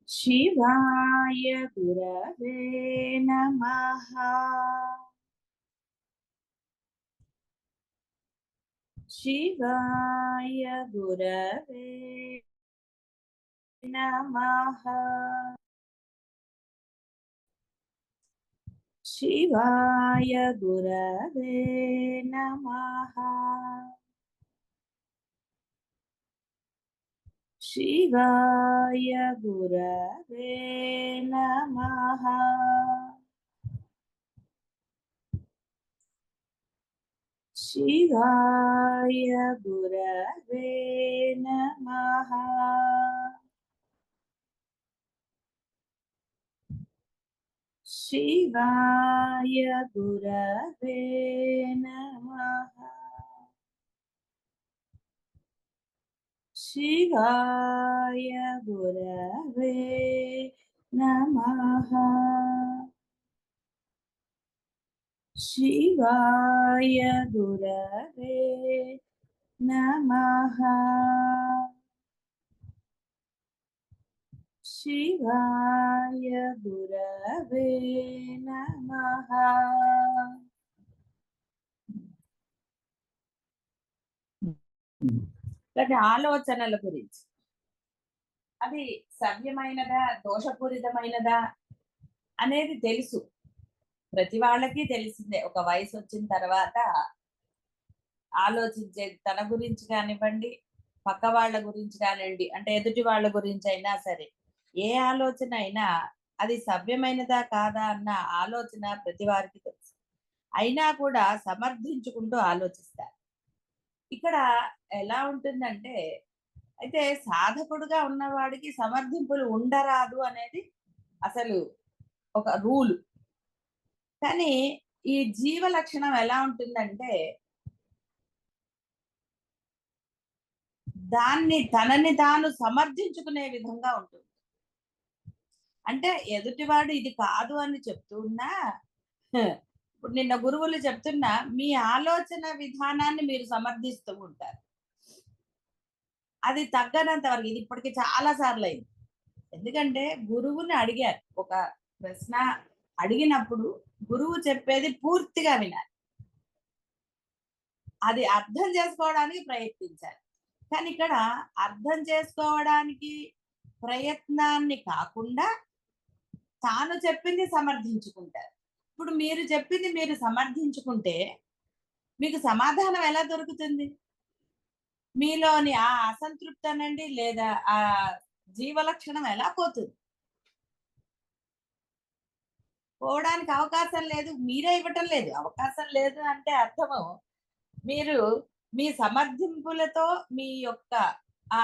शिवाय गुरवे नमः। शिवाय गुरवे नमः। शिवाय गुरवे नमः। शिवाय गुरवे नमः। शिवाय गुरवे नमः। शिवाय गुरवे नमः। शिवाय गुरवे नमः। शिवाय गुरवे नमः। शिवाय गुरवे नमः। అంటే ఆలోచనల గురించి అది సవ్యమైనదా దోషపూరితమైనదా అనేది తెలుసు. ప్రతి వాళ్ళకి తెలిసిందే. ఒక వయసు వచ్చిన తర్వాత ఆలోచించే తన గురించి కానివ్వండి, పక్క వాళ్ళ గురించి కానివ్వండి, అంటే ఎదుటి వాళ్ళ గురించి అయినా సరే, ఏ ఆలోచన అయినా అది సవ్యమైనదా కాదా అన్న ఆలోచన ప్రతి వారికి తెలుసు. అయినా కూడా సమర్థించుకుంటూ ఆలోచిస్తారు. ఇక్కడ ఎలా ఉంటుందంటే, అయితే సాధకుడుగా ఉన్నవాడికి సమర్థింపులు ఉండరాదు అనేది అసలు ఒక రూలు. కానీ ఈ జీవ లక్షణం ఎలా ఉంటుందంటే, తనని తాను సమర్థించుకునే విధంగా ఉంటుంది. అంటే ఎదుటివాడు ఇది కాదు అని చెప్తున్నా, ఇప్పుడు నిన్న గురువులు చెప్తున్నా, మీ ఆలోచన విధానాన్ని మీరు సమర్థిస్తూ ఉంటారు. అది తగ్గనంత వరకు. ఇది ఇప్పటికి చాలా సార్లు అయింది. ఎందుకంటే గురువుని అడిగారు, ఒక ప్రశ్న అడిగినప్పుడు గురువు చెప్పేది పూర్తిగా వినాలి, అది అర్థం చేసుకోవడానికి ప్రయత్నించాలి. కానీ ఇక్కడ అర్థం చేసుకోవడానికి ప్రయత్నాన్ని కాకుండా తాను చెప్పింది సమర్థించుకుంటారు. ఇప్పుడు మీరు చెప్పింది మీరు సమర్థించుకుంటే మీకు సమాధానం ఎలా దొరుకుతుంది? మీలోని ఆ అసంతృప్తి అనండి, లేదా ఆ జీవలక్షణం ఎలా పోతుంది? పోవడానికి అవకాశం లేదు. మీరే ఇవ్వటం లేదు. అవకాశం లేదు అంటే అర్థము, మీరు మీ సమర్థింపులతో మీ యొక్క ఆ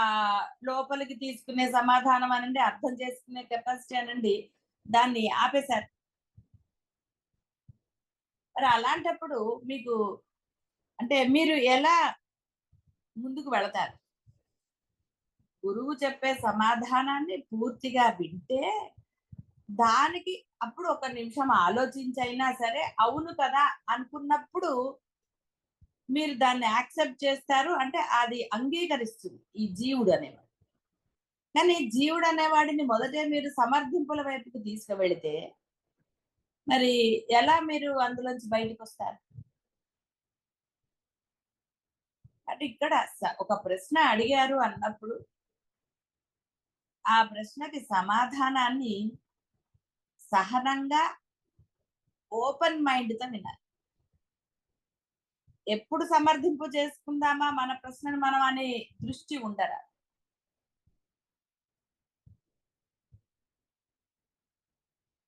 లోపలికి తీసుకునే సమాధానం అనండి, అర్థం చేసుకునే కెపాసిటీ అనండి, దాన్ని ఆపేశారు. మరి అలాంటప్పుడు మీకు అంటే మీరు ఎలా ముందుకు వెళతారు? గురువు చెప్పే సమాధానాన్ని పూర్తిగా వింటే దానికి అప్పుడు ఒక నిమిషం ఆలోచించైనా సరే అవును కదా అనుకున్నప్పుడు మీరు దాన్ని యాక్సెప్ట్ చేస్తారు. అంటే అది అంగీకరిస్తుంది ఈ జీవుడు అనేవాడు. కానీ జీవుడు అనేవాడిని మొదటే మీరు సమర్థింపుల వైపుకు తీసుకువెళితే మరి ఎలా మీరు అందులోంచి బయటకు వస్తారు? అంటే ఇక్కడ ఒక ప్రశ్న అడిగారు అన్నప్పుడు ఆ ప్రశ్నకి సమాధానాన్ని సహనంగా ఓపెన్ మైండ్తో వినాలి. ఎప్పుడు సమర్థింపు చేసుకుందామా మన ప్రశ్నను మనం అనే దృష్టి ఉండరా?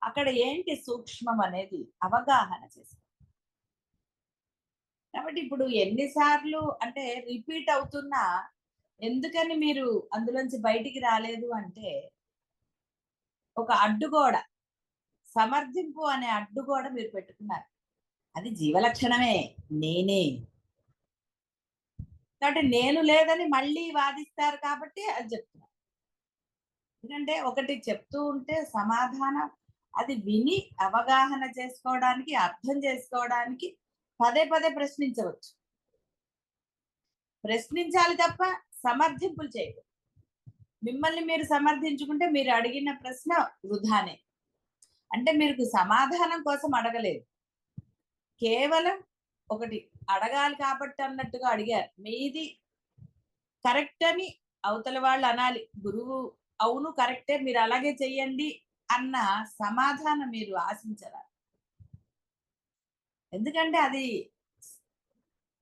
అక్కడ ఏంటి సూక్ష్మం అనేది అవగాహన చేసుకో. కాబట్టి ఇప్పుడు ఎన్నిసార్లు అంటే రిపీట్ అవుతున్నా ఎందుకని మీరు అందులోంచి బయటికి రాలేదు అంటే, ఒక అడ్డుగోడ, సమర్థింపు అనే అడ్డుగోడ మీరు పెట్టుకున్నారు. అది జీవలక్షణమే, నేనే. కాబట్టి నేను లేదని మళ్ళీ వాదిస్తారు కాబట్టి అది చెప్తున్నారు. ఎందుకంటే ఒకటి చెప్తూ ఉంటే సమాధానం అది విని అవగాహన చేసుకోవడానికి, అర్థం చేసుకోవడానికి పదే పదే ప్రశ్నించవచ్చు. ప్రశ్నించాలి తప్ప సమర్థింపులు చేయకూడదు. మిమ్మల్ని మీరు సమర్థించుకుంటే మీరు అడిగిన ప్రశ్న వృధానే. అంటే మీరు సమాధానం కోసం అడగలేదు, కేవలం ఒకటి అడగాలి కాబట్టి అన్నట్టుగా అడిగారు. మీది కరెక్ట్ అని అవతల వాళ్ళు అనాలి, గురువు అవును కరెక్టే మీరు అలాగే చెయ్యండి అన్న సమాధానం మీరు ఆశించరా. ఎందుకంటే అది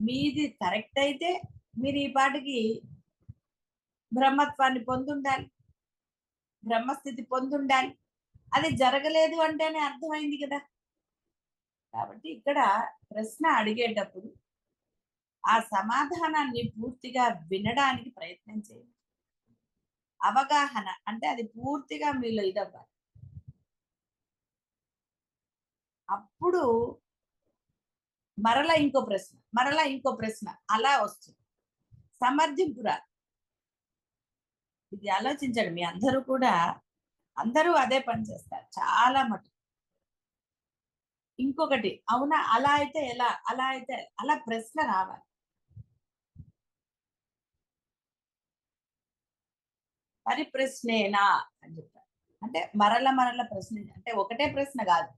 మీది కరెక్ట్ అయితే మీరు ఈ పాటికి బ్రహ్మత్వాన్ని పొందుండాలి, బ్రహ్మస్థితి పొందుండాలి. అది జరగలేదు అంటేనే అర్థమైంది కదా. కాబట్టి ఇక్కడ ప్రశ్న అడిగేటప్పుడు ఆ సమాధానాన్ని పూర్తిగా వినడానికి ప్రయత్నం చేయండి. అవగాహన అంటే అది పూర్తిగా మీలో ఇదవ్వాలి. అప్పుడు మరలా ఇంకో ప్రశ్న, మరలా ఇంకో ప్రశ్న అలా వస్తుంది. సమర్థింపురా. ఇది ఆలోచించండి, మీ అందరూ కూడా అందరూ అదే పని చేస్తారు చాలా మటుకు. ఇంకొకటి అవునా అలా అయితే ఎలా, అలా అయితే అలా ప్రశ్న రావాలి. పరిప్రశ్నేనా అని చెప్పారు. అంటే మరల మరల ప్రశ్న, అంటే ఒకటే ప్రశ్న కాదు,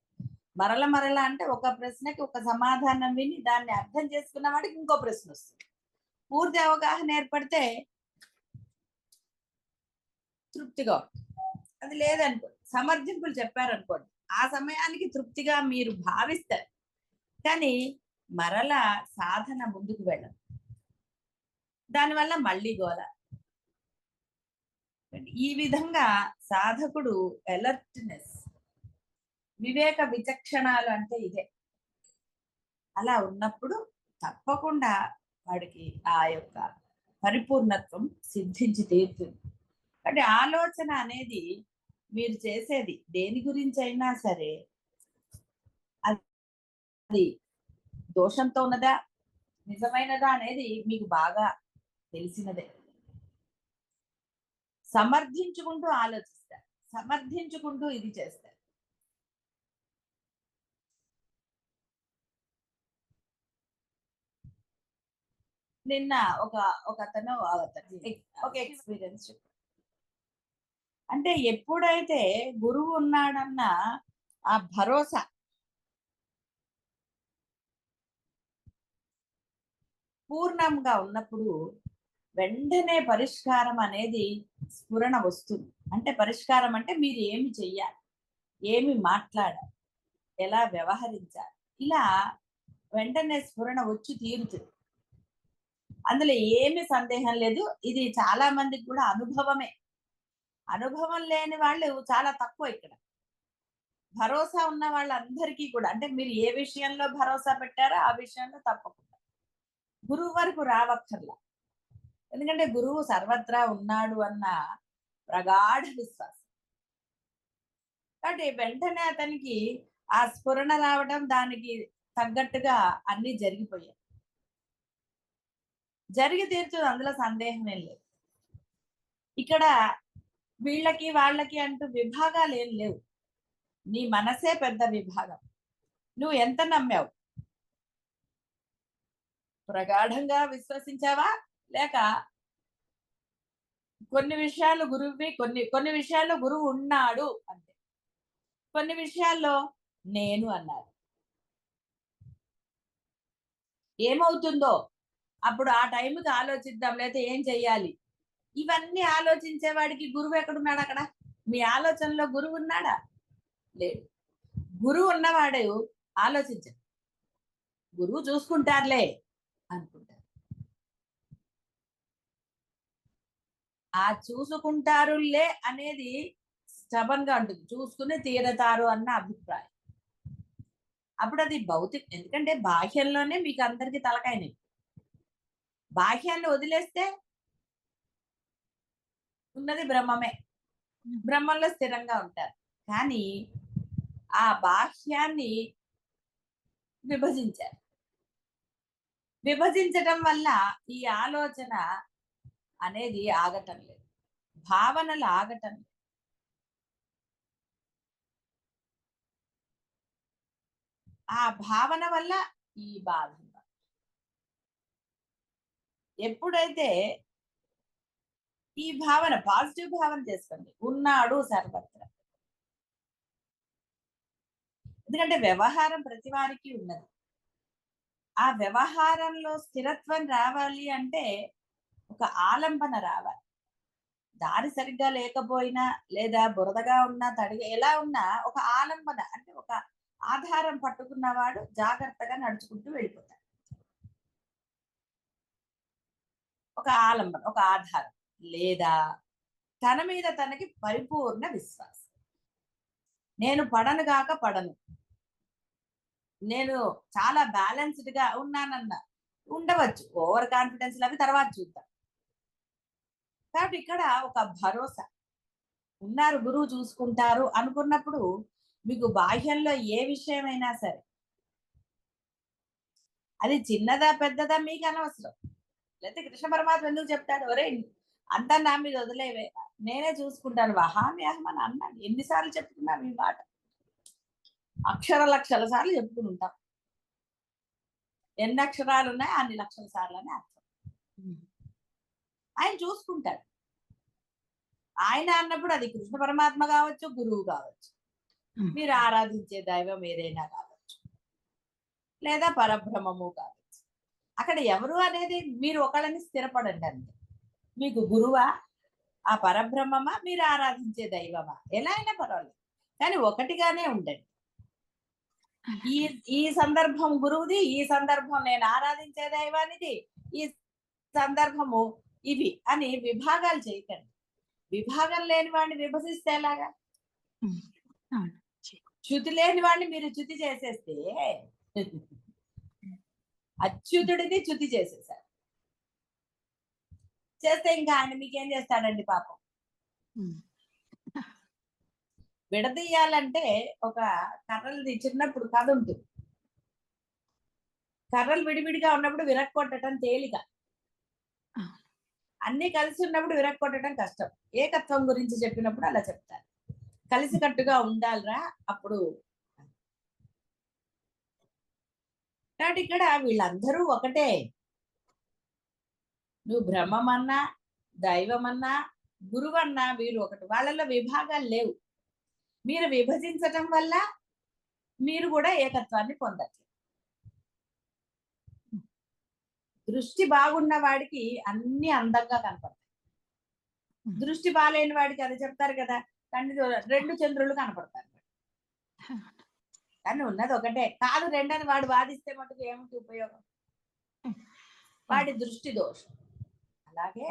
మరల మరల అంటే ఒక ప్రశ్నకి ఒక సమాధానం విని దాన్ని అర్థం చేసుకున్న వాడికి ఇంకో ప్రశ్న వస్తుంది. పూర్తి అవగాహన ఏర్పడితే తృప్తిగా ఉంటుంది. అది లేదనుకో, సమర్థింపులు చెప్పారనుకోండి, ఆ సమయానికి తృప్తిగా మీరు భావిస్తారు, కానీ మరలా సాధన ముందుకు వెళ్ళదు. దానివల్ల మళ్ళీ గోల. ఈ విధంగా సాధకుడు అలర్ట్నెస్, వివేక విచక్షణాలు అంటే ఇదే. అలా ఉన్నప్పుడు తప్పకుండా వాడికి ఆ యొక్క పరిపూర్ణత్వం సిద్ధించి తీరుతుంది. అంటే ఆలోచన అనేది మీరు చేసేది దేని గురించి అయినా సరే, అది దోషంతో ఉన్నదా నిజమైనదా అనేది మీకు బాగా తెలిసినదే. సమర్థించుకుంటూ ఆలోచిస్తారు, సమర్థించుకుంటూ ఇది చేస్తారు. నిన్న ఒక ఒక అతను ఒక ఎక్స్పీరియన్స్ చెప్పారు. అంటే ఎప్పుడైతే గురువు ఉన్నాడన్న ఆ భరోసా పూర్ణంగా ఉన్నప్పుడు వెంటనే పరిష్కారం అనేది స్ఫురణ వస్తుంది. అంటే పరిష్కారం అంటే మీరు ఏమి చెయ్యాలి, ఏమి మాట్లాడాలి, ఎలా వ్యవహరించాలి, ఇలా వెంటనే స్ఫురణ వచ్చి తీరుతుంది. అందులో ఏమి సందేహం లేదు. ఇది చాలా మందికి కూడా అనుభవమే. అనుభవం లేని వాళ్ళు చాలా తక్కువ ఇక్కడ. భరోసా ఉన్న వాళ్ళందరికీ కూడా, అంటే మీరు ఏ విషయంలో భరోసా పెట్టారో ఆ విషయంలో తప్పకుండా గురువు వరకు రావక్కర్లా. ఎందుకంటే గురువు సర్వత్రా ఉన్నాడు అన్న ప్రగాఢ విశ్వాసం. కాబట్టి వెంటనే అతనికి ఆ స్ఫురణ రావడం, దానికి తగ్గట్టుగా అన్ని జరిగిపోయాయి. జరిగి తీరుతుంది, అందులో సందేహం ఏం లేదు. ఇక్కడ వీళ్ళకి వాళ్ళకి అంటూ విభాగాలు ఏం లేవు. నీ మనసే పెద్ద విభాగం. నువ్వు ఎంత నమ్మావు, ప్రగాఢంగా విశ్వసించావా, లేక కొన్ని విషయాలు గురువువి, కొన్ని విషయాల్లో గురువు ఉన్నాడు అంటే, కొన్ని విషయాల్లో నేను అన్నారు. ఏమవుతుందో అప్పుడు ఆ టైంకి ఆలోచిద్దాం, లేకపోతే ఏం చెయ్యాలి, ఇవన్నీ ఆలోచించేవాడికి గురువు ఎక్కడున్నాడు అక్కడ? మీ ఆలోచనలో గురువు ఉన్నాడా? లేడు. గురువు ఉన్నవాడు ఆలోచించడు, గురువు చూసుకుంటారులే అనుకుంటారు. ఆ చూసుకుంటారులే అనేది స్టబన్ గా ఉంటుంది, చూసుకుని తీరతారు అన్న అభిప్రాయం. అప్పుడు అది భౌతిక, ఎందుకంటే బాహ్యంలోనే మీకు అందరికి తలకాయని, బాహ్యాన్ని వదిలేస్తే ఉన్నది బ్రహ్మమే, బ్రహ్మంలో స్థిరంగా ఉంటారు. కానీ ఆ బాహ్యాన్ని విభజించారు. విభజించడం వల్ల ఈ ఆలోచన అనేది ఆగటం లేదు, భావనలు ఆగటం లేదు. ఆ భావన వల్ల ఈ బాధ. ఎప్పుడైతే ఈ భావన పాజిటివ్ భావన చేసుకోండి, ఉన్నాడు సర్వత్రా. ఎందుకంటే వ్యవహారం ప్రతి వారికి ఉన్నది. ఆ వ్యవహారంలో స్థిరత్వం రావాలి అంటే ఒక ఆలంబన రావాలి. దారి సరిగ్గా లేకపోయినా లేదా బురదగా ఉన్నా తడిగా ఎలా ఉన్నా ఒక ఆలంబన అంటే ఒక ఆధారం పట్టుకున్నవాడు జాగ్రత్తగా నడుచుకుంటూ వెళ్ళిపోతాడు. ఒక ఆలంబన, ఒక ఆధారం, లేదా తన మీద తనకి పరిపూర్ణ విశ్వాసం. నేను పడను గాక పడను, నేను చాలా బ్యాలెన్స్డ్ గా ఉన్నానన్న ఉండవచ్చు. ఓవర్ కాన్ఫిడెన్స్ అవి తర్వాత చూద్దాం. కాబట్టి ఇక్కడ ఒక భరోసా, ఉన్నారు గురువు చూసుకుంటారు అనుకున్నప్పుడు మీకు బాహ్యంలో ఏ విషయమైనా సరే అది చిన్నదా పెద్దదా మీకు అనవసరం. లేకపోతే కృష్ణ పరమాత్మ ఎందుకు చెప్తాడు, ఒరే అంతా నా మీద వదిలేవే, నేనే చూసుకుంటాను, వహామి అహం అని అన్నాడు. ఎన్నిసార్లు చెప్పుకున్నాం ఈ మాట, అక్షర లక్షల సార్లు చెప్పుకుని ఉంటాం. ఎన్ని అక్షరాలు ఉన్నాయి అన్ని లక్షల సార్లు అని అర్థం. ఆయన చూసుకుంటాడు. ఆయన అన్నప్పుడు అది కృష్ణ పరమాత్మ కావచ్చు, గురువు కావచ్చు, మీరు ఆరాధించే దైవం ఏదైనా కావచ్చు, లేదా పరబ్రహ్మము కావచ్చు. అక్కడ ఎవరు అనేది మీరు ఒకళ్ళని స్థిరపడండి అంతే. మీకు గురువా, ఆ పరబ్రహ్మమా, మీరు ఆరాధించే దైవమా, ఎలా అయినా పర్వాలేదు, కానీ ఒకటిగానే ఉండండి. ఈ ఈ సందర్భం గురువుది, ఈ సందర్భం నేను ఆరాధించే దైవానిది, ఈ సందర్భము ఇవి అని విభాగాలు చేయకండి. విభాగం లేని వాడిని విభజిస్తే ఎలాగా? చ్యుతి లేని వాడిని మీరు చ్యుతి చేసేస్తే అచ్యుతుడిని చ్యుతి చేసేసారు. చేస్తే ఇంకా ఆయన మీకేం చేస్తాడండి పాపం. విడదీయాలంటే ఒక కర్రలు చిన్నప్పుడు కథ ఉంటుంది. కర్రలు విడివిడిగా ఉన్నప్పుడు విరక్కొట్టడం తేలిక, అన్ని కలిసి ఉన్నప్పుడు విరక్కొట్టడం కష్టం. ఏకత్వం గురించి చెప్పినప్పుడు అలా చెప్తారు, కలిసికట్టుగా ఉండాలిరా అప్పుడు. కాబట్టి ఇక్కడ వీళ్ళందరూ ఒకటే. నువ్వు బ్రహ్మమన్నా దైవమన్నా గురువన్నా వీరు ఒకటి, వాళ్ళలో విభాగాలు లేవు. మీరు విభజించటం వల్ల మీరు కూడా ఏకత్వాన్ని పొందట్లేదు. దృష్టి బాగున్న వాడికి అన్ని అందంగా కనపడతాయి. దృష్టి బాగాలేని వాడికి అది చెప్తారు కదా, రెండు చంద్రులు కనపడతారు. కానీ ఉన్నది ఒకటే కాదు రెండని వాడు వాదిస్తే మటుకు ఏమిటి ఉపయోగం? వాడి దృష్టి దోషం. అలాగే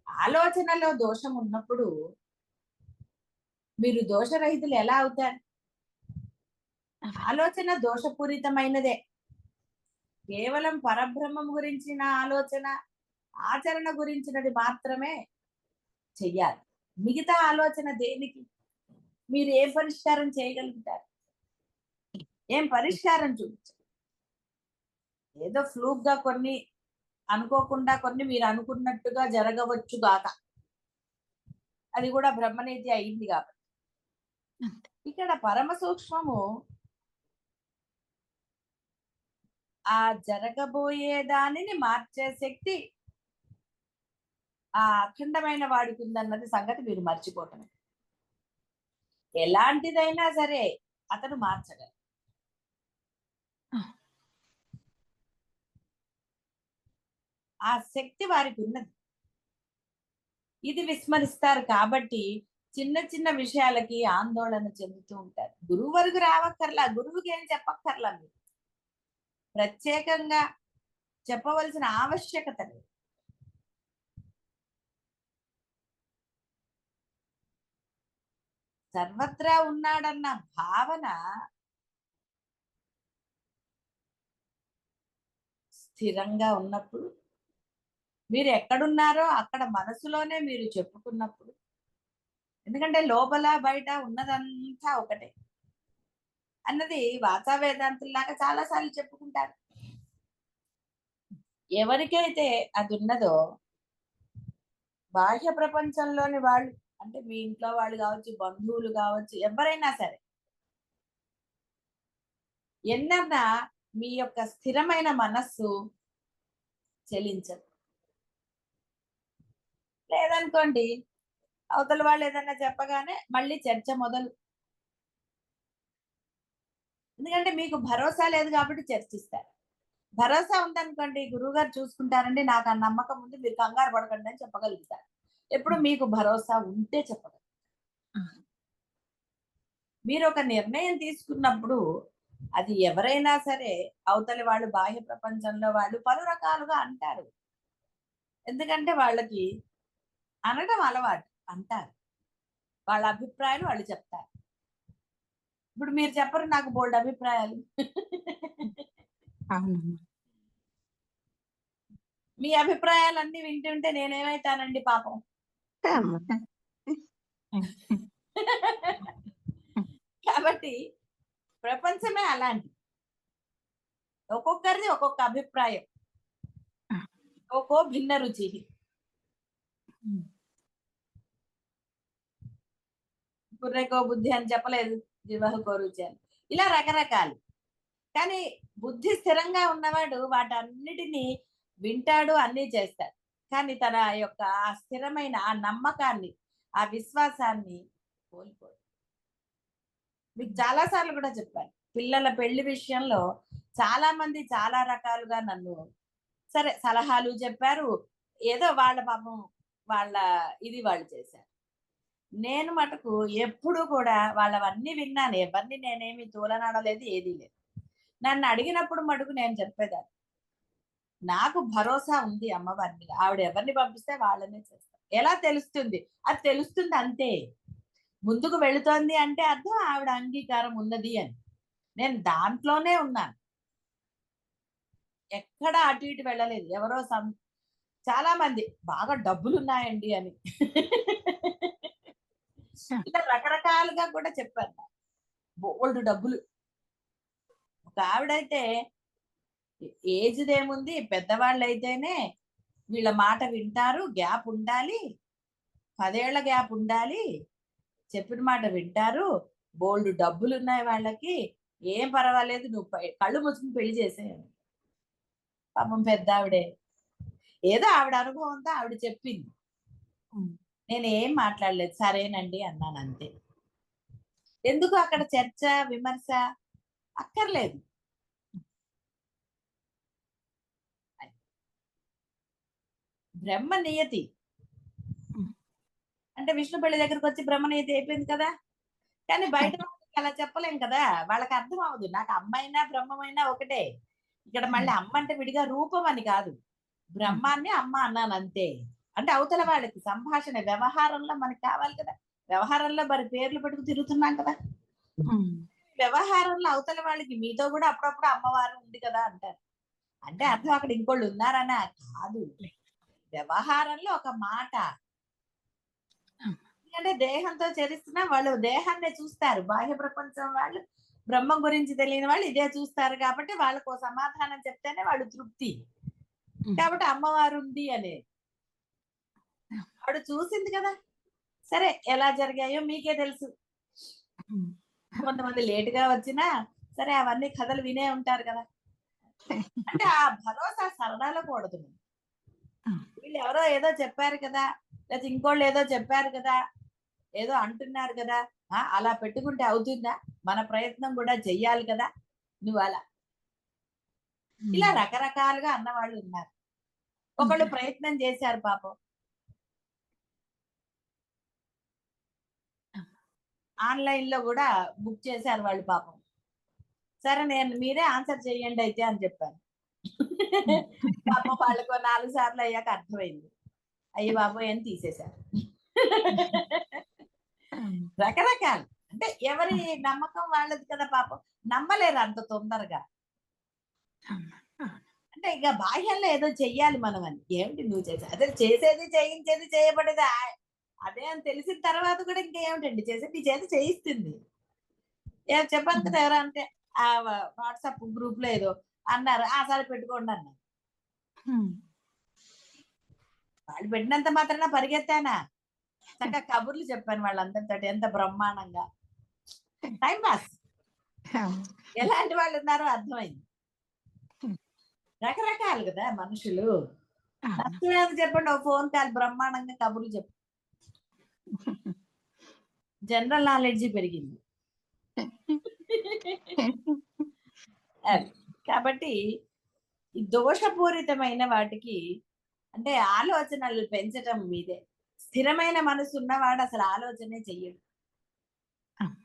ఆలోచనలో దోషం ఉన్నప్పుడు మీరు దోషరహితులు ఎలా అవుతారు? ఆలోచన దోషపూరితమైనదే. కేవలం పరబ్రహ్మం గురించిన ఆలోచన, ఆచరణ గురించినది మాత్రమే చెయ్యాలి. మిగతా ఆలోచన దేనికి? మీరు ఏం పరిష్కారం చేయగలుగుతారు? ఏం పరిష్కారం చూపించారు? ఏదో ఫ్లూక్ గా కొన్ని, అనుకోకుండా కొన్ని మీరు అనుకున్నట్టుగా జరగవచ్చు గాక, అది కూడా బ్రహ్మనీతి అయింది కాబట్టి. ఇక్కడ పరమ సూక్ష్మము ఆ జరగబోయే దానిని మార్చే శక్తి ఆ అఖండమైన వాడికి ఉందన్నది సంగతి మీరు మర్చిపోవటం. ఎలాంటిదైనా సరే అతను మార్చగలరు. ఆ శక్తి వారికి ఉన్నది. ఇది విస్మరిస్తారు కాబట్టి చిన్న చిన్న విషయాలకి ఆందోళన చెందుతూ ఉంటారు. గురువు వరకు రావక్కర్లా, గురువుకి ఏం చెప్పక్కర్లా, మీరు ప్రత్యేకంగా చెప్పవలసిన ఆవశ్యకత లేదు. సర్వత్రా ఉన్నాడన్న భావన స్థిరంగా ఉన్నప్పుడు, మీరు ఎక్కడున్నారో అక్కడ మనసులోనే మీరు చెప్పుకున్నప్పుడు, ఎందుకంటే లోపల బయట ఉన్నదంతా ఒకటే అన్నది వాచా వేదాంతుల్లాగా చాలాసార్లు చెప్పుకుంటారు. ఎవరికైతే అది ఉన్నదో బాహ్య ప్రపంచంలోని వాళ్ళు, అంటే మీ ఇంట్లో వాళ్ళు కావచ్చు, బంధువులు కావచ్చు, ఎవరైనా సరే ఎన్నన్నా మీ యొక్క స్థిరమైన మనస్సు చెలించదు. లేదనుకోండి అవతల వాళ్ళు ఏదన్నా చెప్పగానే మళ్ళీ చర్చ మొదలు. ఎందుకంటే మీకు భరోసా లేదు కాబట్టి చర్చిస్తారు. భరోసా ఉందనుకోండి గురువు గారు చూసుకుంటారండి, నాకు ఆ నమ్మకం ఉంది, మీరు కంగారు పడకండి అని చెప్పగలుగుతారు. ఎప్పుడు మీకు భరోసా ఉంటే చెప్పగలరు. మీరు ఒక నిర్ణయం తీసుకున్నప్పుడు అది ఎవరైనా సరే అవతలి వాళ్ళు బాహ్య ప్రపంచంలో వాళ్ళు పలు రకాలుగా అంటారు. ఎందుకంటే వాళ్ళకి అనడం అలవాటు, అంటారు. వాళ్ళ అభిప్రాయాలు వాళ్ళు చెప్తారు. ఇప్పుడు మీరు చెప్పరు, నాకు బోల్డ్ అభిప్రాయాలు. అవునమ్మా. మీ అభిప్రాయాలన్నీ వింటుంటే నేనేమైతానండి పాపం. అమ్మా. కాబట్టి ప్రపంచమే అలాంటి. ఒక్కొక్కరిది ఒక్కొక్క అభిప్రాయం, ఒక్కో భిన్న రుచి. బుర్రెకో బుద్ధి అని చెప్పలేదు, జివహకో రుచి అని. ఇలా రకరకాలు. కానీ బుద్ధి స్థిరంగా ఉన్నవాడు వాటన్నిటినీ వింటాడు, అన్నీ చేస్తాడు. కానీ తన యొక్క ఆ స్థిరమైన ఆ నమ్మకాన్ని, ఆ విశ్వాసాన్ని కోల్పోడు. మీకు చాలా సార్లు కూడా చెప్పాను, పిల్లల పెళ్లి విషయంలో చాలా మంది చాలా రకాలుగా నన్ను సరే సలహాలు చెప్పారు. ఏదో వాళ్ళ పాపం వాళ్ళ ఇది వాళ్ళు చేశారు. నేను మటుకు ఎప్పుడు కూడా వాళ్ళవన్నీ విన్నాను. ఎవరిని నేనేమి తూలనాడలేదు, ఏదీ లేదు. నన్ను అడిగినప్పుడు మటుకు నేను చెప్పేదాన్ని, నాకు భరోసా ఉంది అమ్మవారి మీద. ఆవిడ ఎవరిని పంపిస్తే వాళ్ళనే చేస్తారు. ఎలా తెలుస్తుంది? అది తెలుస్తుంది అంతే. ముందుకు వెళుతోంది అంటే అర్థం ఆవిడ అంగీకారం ఉన్నది అని. నేను దాంట్లోనే ఉన్నాను. ఎక్కడ అటు ఇటు వెళ్ళలేదు. ఎవరో చాలా మంది బాగా డబ్బులున్నాయండి అని ఇలా రకరకాలుగా కూడా చెప్పారు. బోల్డ్ డబ్బులు. ఒక ఆవిడైతే ఏజ్‌దేముంది, పెద్దవాళ్ళైతేనే వీళ్ళ మాట వింటారు, గ్యాప్ ఉండాలి, 10 ఏళ్ల గ్యాప్ ఉండాలి, చెప్పిన మాట వింటారు, బోల్డ్ డబ్బులున్నాయి వాళ్ళకి, ఏం పర్వాలేదు, నువ్వు కళ్ళు మూసుకుని పెళ్లి చేసేయని. పాపం పెద్దావిడే. ఏదో ఆవిడ అనుభవంతో ఆవిడ చెప్పింది. నేనేం మాట్లాడలేదు, సరేనండి అన్నాను అంతే. ఎందుకు అక్కడ చర్చ, విమర్శ అక్కర్లేదు. బ్రహ్మ నియతి అంటే విష్ణు పెళ్లి దగ్గరకు వచ్చి బ్రహ్మ నియతి అయిపోయింది కదా. కానీ బయట వాళ్ళకి అలా చెప్పలేం కదా, వాళ్ళకి అర్థం అవ్వదు. నాకు అమ్మైనా బ్రహ్మమైనా ఒకటే. ఇక్కడ మళ్ళీ అమ్మ అంటే విడిగా రూపం అని కాదు, బ్రహ్మాన్ని అమ్మ అన్నాను అంతే. అంటే అవతల వాళ్ళకి సంభాషణ వ్యవహారంలో మనకి కావాలి కదా. వ్యవహారంలో మరి పేర్లు పెట్టుకు తిరుగుతున్నాం కదా. వ్యవహారంలో అవతల వాళ్ళకి మీతో కూడా అప్పుడప్పుడు అమ్మవారు ఉంది కదా అంటారు. అంటే అర్థం అక్కడ ఇంకోళ్ళు ఉన్నారనా కాదు, వ్యవహారంలో ఒక మాట. ఎందుకంటే దేహంతో చరిస్తున్నా వాళ్ళు దేహాన్నే చూస్తారు. బాహ్య ప్రపంచం వాళ్ళు, బ్రహ్మం గురించి తెలియని వాళ్ళు ఇదే చూస్తారు కాబట్టి వాళ్ళకు సమాధానం చెప్తేనే వాళ్ళు తృప్తి. కాబట్టి అమ్మవారు ఉంది అనే ఆవిడ చూసింది కదా. సరే ఎలా జరిగాయో మీకే తెలుసు. కొంతమంది లేటుగా వచ్చినా సరే అవన్నీ కథలు వినే ఉంటారు కదా. అంటే ఆ భరోసా సరదాలకూడదు. వీళ్ళు ఎవరో ఏదో చెప్పారు కదా, లేకపోతే ఇంకోళ్ళు ఏదో చెప్పారు కదా, ఏదో అంటున్నారు కదా, అలా పెట్టుకుంటే అవుతుందా, మన ప్రయత్నం కూడా చెయ్యాలి కదా, నువ్వు అలా. ఇలా రకరకాలుగా అన్నవాళ్ళు ఉన్నారు. ఒకళ్ళు ప్రయత్నం చేశారు పాపం, ఆన్లైన్ లో కూడా బుక్ చేశారు వాళ్ళు పాపం. సరే నేను మీరే ఆన్సర్ చెయ్యండి అయితే అని చెప్పాను. పాపం వాళ్ళకు 4 సార్లు అయ్యాక అర్థమైంది, అయ్యి బాబోయ్ అని తీసేశారు. రకరకాలు. అంటే ఎవరి నమ్మకం వాళ్ళది కదా పాపం. నమ్మలేరు అంత తొందరగా. అంటే ఇక బాహ్యంలో ఏదో చెయ్యాలి మనం అని. ఏమిటి నువ్వు చేసే అదే చేసేది చేయించేది చేయబడేది అదే అని తెలిసిన తర్వాత కూడా ఇంకేమిటండి చేసేది, నీ చేత చేయిస్తుంది. చెప్పాను కదా, ఎవరు అంటే ఆ వాట్సాప్ గ్రూప్ లో ఏదో అన్నారు, సరే పెట్టుకోండి అన్నారు. వాళ్ళు పెట్టినంత మాత్రాన పరిగెత్తానా, చక్కగా కబుర్లు చెప్పాను వాళ్ళందరితో, ఎంత బ్రహ్మాండంగా టైం పాస్. ఎలాంటి వాళ్ళు ఉన్నారో అర్థమైంది. రకరకాలు కదా మనుషులు. అవును. నచ్చలేదు చెప్పండి, ఓ ఫోన్ కాల్ బ్రహ్మాండంగా కబుర్లు చెప్పు. జనరల్ నాలెడ్జ్ పెరిగింది. అది. కాబట్టి ఈ దోషపూరితమైన వాటికి అంటే ఆలోచనలు పెంచటం మీదే. స్థిరమైన మనసు ఉన్నవాడు అసలు ఆలోచనే చెయ్యడు. అవును.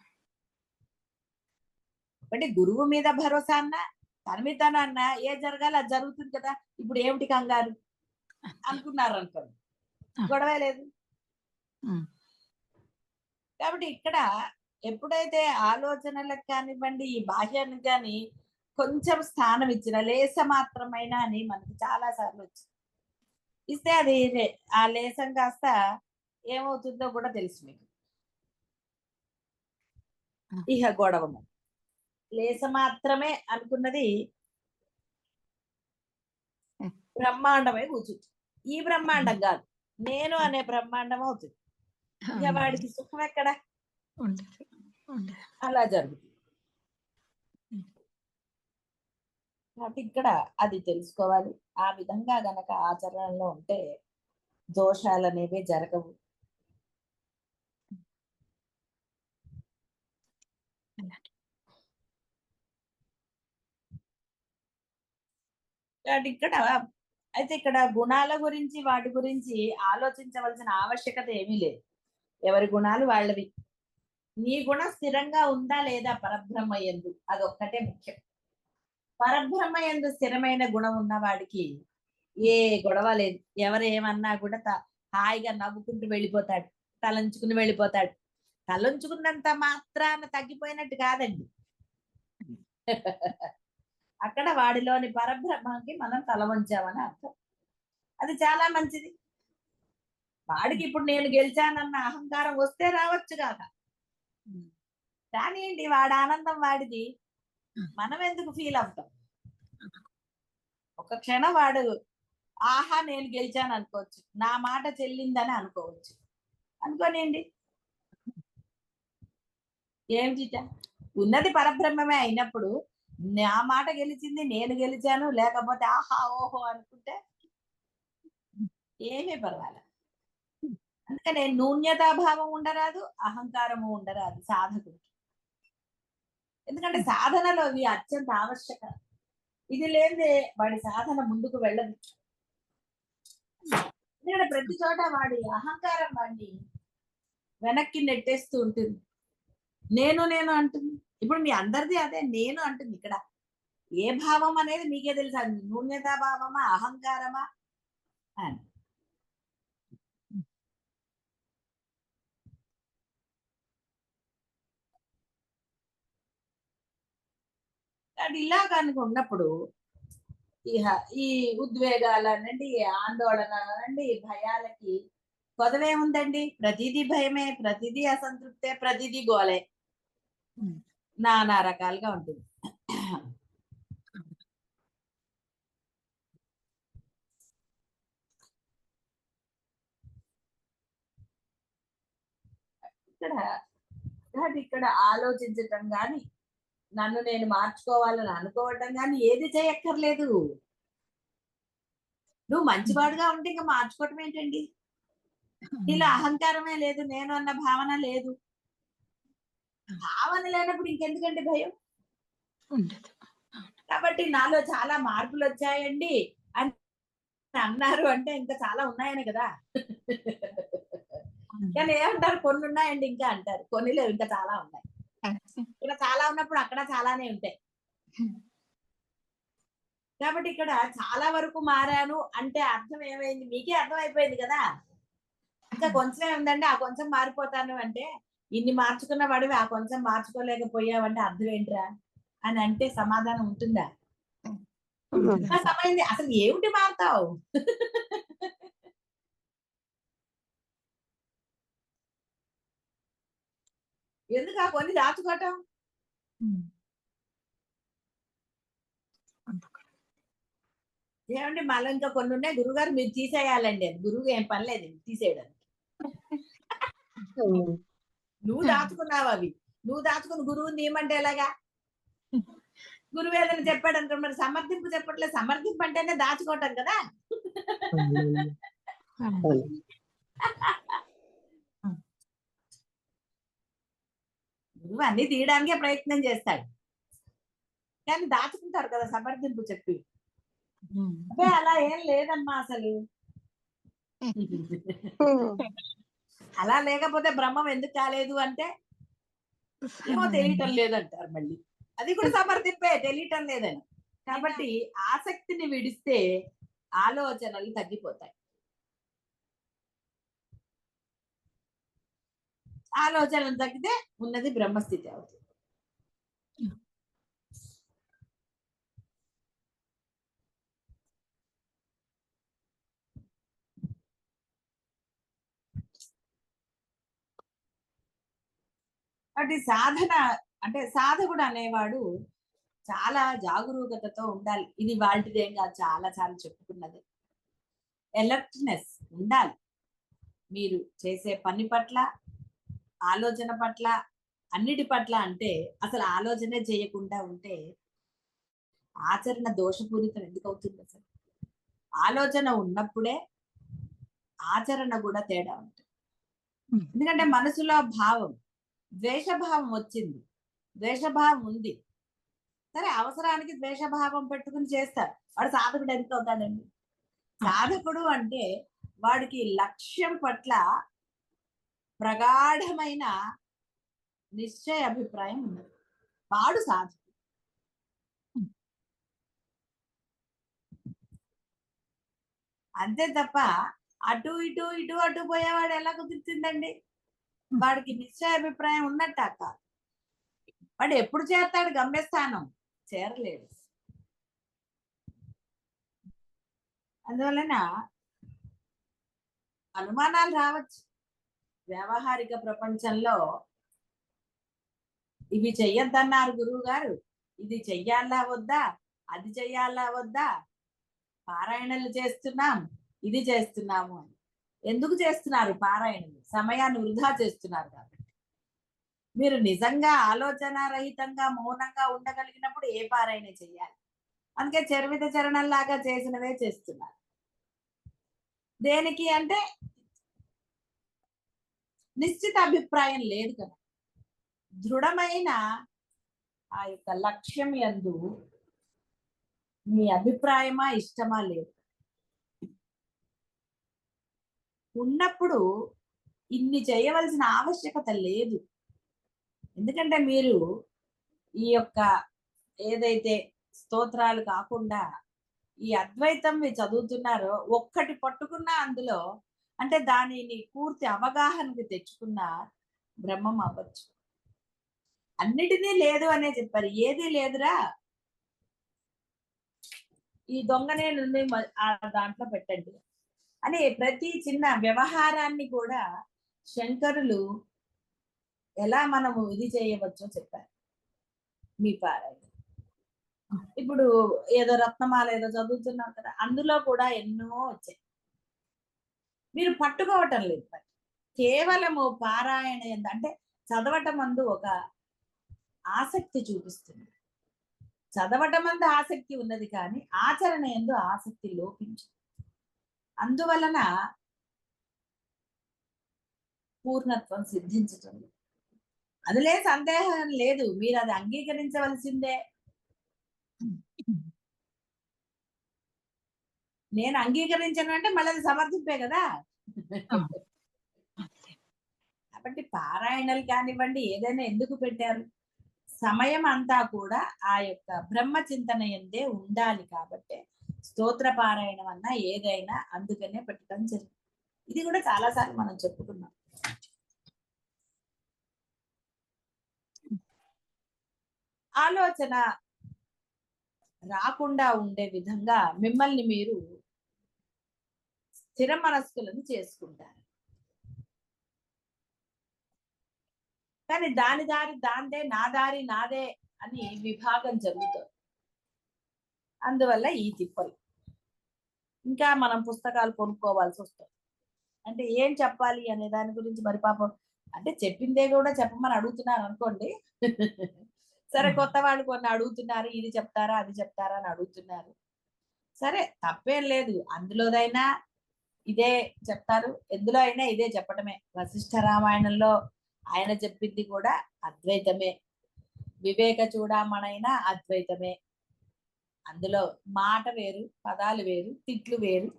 ఒకటి గురువు మీద భరోసా అన్నా, తన మీద తను అన్నా ఏది జరగాలో అది జరుగుతుంది కదా! ఇప్పుడు ఏమిటి కంగారు అంతే. అనుకున్నారనుకోండి. అవును. గొడవే లేదు. హ్మ్. కాబట్టి ఇక్కడ ఎప్పుడైతే ఆలోచనలకు కానివ్వండి, ఈ బాహ్యానికి గాని కొంచెం స్థానం ఇచ్చిన లేస మాత్రమైన అని మనకు చాలా సార్లు వచ్చింది. ఇస్తే అది ఆ లేసం కాస్త ఏమవుతుందో కూడా తెలుసు మీకు. ఆ! ఇహ గొడవము. లేస మాత్రమే అనుకున్నది హ్మ్. బ్రహ్మాండమై కూర్చుంటుంది. ఈ హ్మ్. బ్రహ్మాండం కాదు. నేను అనే బ్రహ్మాండం అవుతుంది. ఇక అవునండి. వాడికి సుఖం ఎక్కడ? ఉండదు. ఉండదు. అలా జరుగుతుంది. హ్మ్. కాబట్టి ఇక్కడ అది తెలుసుకోవాలి. ఆ విధంగా గనక ఆచరణలో ఉంటే దోషాలనేవి జరగవు. అలాగే. కాబట్టి ఇక్కడ అయితే ఇక్కడ గుణాల గురించి వాటి గురించి ఆలోచించవలసిన ఆవశ్యకత ఏమీ లేదు. ఎవరి గుణాలు వాళ్ళవి. నీ గుణం స్థిరంగా ఉందా లేదా పరబ్రహ్మ యందు అదొక్కటే ముఖ్యం. పరబ్రహ్మ యందు స్థిరమైన గుణం ఉన్న వాడికి ఏ గొడవ లేదు. ఎవరు ఏమన్నా కూడా హాయిగా నవ్వుకుంటూ వెళ్ళిపోతాడు. తలంచుకుని వెళ్ళిపోతాడు. తలంచుకున్నంత మాత్రాన తగ్గిపోయినట్టు కాదండి. హ్మ్. అక్కడ వాడిలోని పరబ్రహ్మకి మనం తల వంచామని అర్థం. అది చాలా మంచిది. వాడికి హ్మ్. ఇప్పుడు నేను గెలిచానన్న అహంకారం వస్తే రావచ్చు గాక. హ్మ్. కానియండి, వాడి ఆనందం వాడిది. హ్మ్. మనం ఎందుకు ఫీల్ అవుతాం? ఒక క్షణం వాడు ఆహా! నేను గెలిచాను అనుకోవచ్చు. నా మాట చెల్లిందని అనుకోవచ్చు. అనుకోనియండి. ఏమిటిట? ఉన్నది పరబ్రహ్మమే అయినప్పుడు నా మాట గెలిచింది, నేను గెలిచాను, లేకపోతే ఆహా! ఓహో! అనుకుంటే హ్మ్. ఏమీ పర్వాలా. హ్మ్. అందుకనే న్యూన్యతాభావం ఉండరాదు, అహంకారము ఉండరాదు సాధకుడికి. ఎందుకంటే హ్మ్. సాధనలో ఇవి అత్యంత ఆవశ్యకం. ఇది లేనిదే వాడి సాధన ముందుకు వెళ్ళదు. ఎందుకంటే ప్రతి చోట వాడి అహంకారం వాడిని వెనక్కి నెట్టేస్తూ ఉంటుంది. నేను అంటుంది. ఇప్పుడు మీ అందరిది అదే నేను అంటుంది ఇక్కడ. ఏ భావం అనేది మీకే తెలుసు. అది న్యూన్యతా భావమా? అహంకారమా? అని. హ్మ్. కాబట్టి ఇలా కనుక ఉన్నప్పుడు ఇహ ఈ ఉద్వేగాలనండి, ఆందోళనలనండి, భయాలకి కొదవేముందండి? ప్రతీదీ భయమే, ప్రతీదీ అసంతృప్తే, ప్రతీదీ గోలే. హ్మ్. నానా రకాలుగా ఉంటుంది. అవును. ఇక్కడ కాబట్టి ఇక్కడ ఆలోచించటం గాని, నన్ను నేను మార్చుకోవాలని అనుకోవటం గాని ఏది చేయక్కర్లేదు. నువ్వు హ్మ్. మంచివాడుగా ఉంటే ఇంక మార్చుకోవటం ఏంటండి? నీలో అవునండి. అహంకారమే లేదు. నేను అన్న భావన లేదు. అవును. భావన లేనప్పుడు ఇంకెందుకండి భయం? ఉండదు. అవును. కాబట్టి నాలో చాలా మార్పులొచ్చాయండి అని అన్నారు అంటే ఇంకా చాలా ఉన్నాయనే కదా! కానీ అవునండి. ఏమంటారు, కొన్నున్నాయండి ఇంకా అంటారు. కొన్ని లేవు, ఇంకా చాలా ఉన్నాయి. అది. ఇక్కడ చాలా ఉన్నప్పుడు అక్కడ చాలానే ఉంటాయి. హ్మ్. కాబట్టి ఇక్కడ చాలా వరకు మారాను అంటే అర్థం ఏమైంది? మీకే అర్థమైపోయింది కదా! ఇంకా అవును. కొంచెమే ఉందండి. ఆ కొంచెం మారిపోతాను అంటే, ఇన్ని మార్చుకున్న వాడివి ఆ కొంచెం మార్చుకోలేకపోయావంటే అర్థం ఏంట్రా? అని అంటే సమాధానం ఉంటుందా? హ్మ్. ఆ ఉండదండి. సమయం అసలు ఏమిటి మారతావు? ఎందుకు ఆ కొన్ని దాచుకోవటం? హ్మ్. అందుకు. ఏవండీ మళ్ళా ఇంకా కొన్నున్నాయి గురువుగారు మీరు తీసేయాలండి అని. గురువుకి ఏం పని లేదు తీసేయడానికి. హ్మ్. నువ్వు దాచుకున్నావవి. నువ్వు దాచుకుని గురువుని తీయమంటే ఎలాగా? గురువు ఏదైనా చెప్పాడు అనుకో, మరి సమర్థింపు చెప్పట్లేదు. సమర్థింపు అంటేనే దాచుకోవటం కదా. హల్లెలూయా. అవును. గురువు అన్ని తీయడానికే ప్రయత్నం చేస్తాడు, కానీ దాచుకుంటారు కదా సమర్థింపు చెప్పి. అబ్బే అలా ఏం లేదమ్మా అసలు. అలా లేకపోతే బ్రహ్మం ఎందుకు కాలేదు అంటే ఏమో తెలియటం లేదంటారు మళ్ళీ. అది కూడా సమర్థింపే, తెలియటం లేదని. కాబట్టి ఆసక్తిని విడిస్తే ఆలోచనలు తగ్గిపోతాయి. ఆలోచనలు తగ్గితే ఉన్నది బ్రహ్మస్థితి అవుతుంది. కాబట్టి సాధన అంటే సాధకుడు అనేవాడు చాలా జాగరూకతతో ఉండాలి. ఇది వాళ్ళదేం కాదు, చాలా చాలా చెప్పుకున్నది. ఎలర్ట్నెస్ ఉండాలి మీరు చేసే పని పట్ల, ఆలోచన పట్ల, అన్నిటి పట్ల. అంటే అసలు ఆలోచనే చేయకుండా ఉంటే ఆచరణ దోషపూరితం ఎందుకు అవుతుంది? అసలు ఆలోచన ఉన్నప్పుడే ఆచరణ కూడా తేడా ఉంటుంది. ఎందుకంటే మనసులో భావం, ద్వేషభావం వచ్చింది, ద్వేషభావం ఉంది, సరే అవసరానికి ద్వేషభావం పెట్టుకుని చేస్తారు. వాడు సాధకుడు ఎంత అవుతాడండి? సాధకుడు అంటే వాడికి లక్ష్యం పట్ల ప్రగాఢమైన నిశ్చయ అభిప్రాయం ఉన్నది, వాడు సాధకుడు. అంతే తప్ప అటు ఇటు ఇటు అటు పోయేవాడు ఎలా కుదురుతుందండి? వాడికి నిశ్చయ అభిప్రాయం ఉన్నట్ట కాదు. వాడు ఎప్పుడు చేరతాడు గమ్యస్థానం? చేరలేడు. అందువలన అనుమానాలు రావచ్చు. వ్యావహారిక ప్రపంచంలో ఇవి చెయ్యొద్దన్నారు గురువు గారు, ఇది చెయ్యాలా వద్దా, అది చెయ్యాలా వద్దా, పారాయణలు చేస్తున్నాం, ఇది చేస్తున్నాము అని. ఎందుకు చేస్తున్నారు పారాయణలు? సమయాన్ని వృధా చేస్తున్నారు కాబట్టి. మీరు నిజంగా ఆలోచన రహితంగా మౌనంగా ఉండగలిగినప్పుడు ఏ పారాయణ చెయ్యాలి? అందుకే చరివిత చరణంలాగా చేసినవే చేస్తున్నారు. దేనికి అంటే నిశ్చిత అభిప్రాయం లేదు కదా. దృఢమైన ఆ యొక్క లక్ష్యం యందు మీ అభిప్రాయమా ఇష్టమా లేదు. ఉన్నప్పుడు ఇన్ని చేయవలసిన ఆవశ్యకత లేదు. ఎందుకంటే మీరు ఈ యొక్క ఏదైతే స్తోత్రాలు కాకుండా ఈ అద్వైతం మీరు చదువుతున్నారో, ఒక్కటి పట్టుకున్నా అందులో అంటే దానిని పూర్తి అవగాహనకి తెచ్చుకున్న బ్రహ్మం అవ్వచ్చు. అన్నిటినీ లేదు అనే చెప్పారు. ఏది లేదురా, ఈ దొంగనే నుండి ఆ దాంట్లో పెట్టండి అని ప్రతి చిన్న వ్యవహారాన్ని కూడా శంకరులు ఎలా మనము ఇది చేయవచ్చో చెప్పారు. మీ పారాయణ ఇప్పుడు ఏదో రత్నమాల ఏదో చదువుతున్నాం కదా, అందులో కూడా ఎన్నో వచ్చాయి. మీరు పట్టుకోవటం లేదు. కేవలము పారాయణ అంటే చదవటం అందు ఒక ఆసక్తి చూపిస్తుంది. చదవటం అందు ఆసక్తి ఉన్నది, కానీ ఆచరణ ఎందు ఆసక్తి లోపించింది. అందువలన పూర్ణత్వం సిద్ధించటం లేదు. అందులే సందేహం లేదు, మీరు అది అంగీకరించవలసిందే. నేను అంగీకరించను అంటే మళ్ళీ అది సమర్థింపే కదా. కాబట్టి పారాయణలు కానివ్వండి, ఏదైనా ఎందుకు పెట్టారు? సమయం అంతా కూడా ఆ యొక్క బ్రహ్మ చింతన ఎందే ఉండాలి. కాబట్టి స్తోత్ర పారాయణం అన్నా ఏదైనా అందుకనే పెట్టడం జరిగింది. ఇది కూడా చాలాసార్లు మనం చెప్పుకున్నాం. ఆలోచన రాకుండా ఉండే విధంగా మిమ్మల్ని మీరు స్థిర మనస్కులను చేసుకుంటారు. కానీ దాని దారి దాందే, నా దారి నాదే అని విభాగం జరుగుతుంది. అందువల్ల ఈ తిప్పలు. ఇంకా మనం పుస్తకాలు కొనుక్కోవాల్సి వస్తుంది. అంటే ఏం చెప్పాలి అనే దాని గురించి మరి పాపం అంటే చెప్పిందే కూడా చెప్పమని అడుగుతున్నారు అనుకోండి. సరే కొత్త వాళ్ళు కొన్ని అడుగుతున్నారు, ఇది చెప్తారా అది చెప్తారా అని అడుగుతున్నారు. సరే తప్పేం లేదు, అందులోదైనా ఇదే చెప్తారు, ఎందులో అయినా ఇదే చెప్పటమే. వశిష్ఠ రామాయణంలో ఆయన చెప్పింది కూడా అద్వైతమే, వివేక చూడామణైనా అద్వైతమే. అందులో మాట వేరు, పదాలు వేరు, తిట్లు వేరు,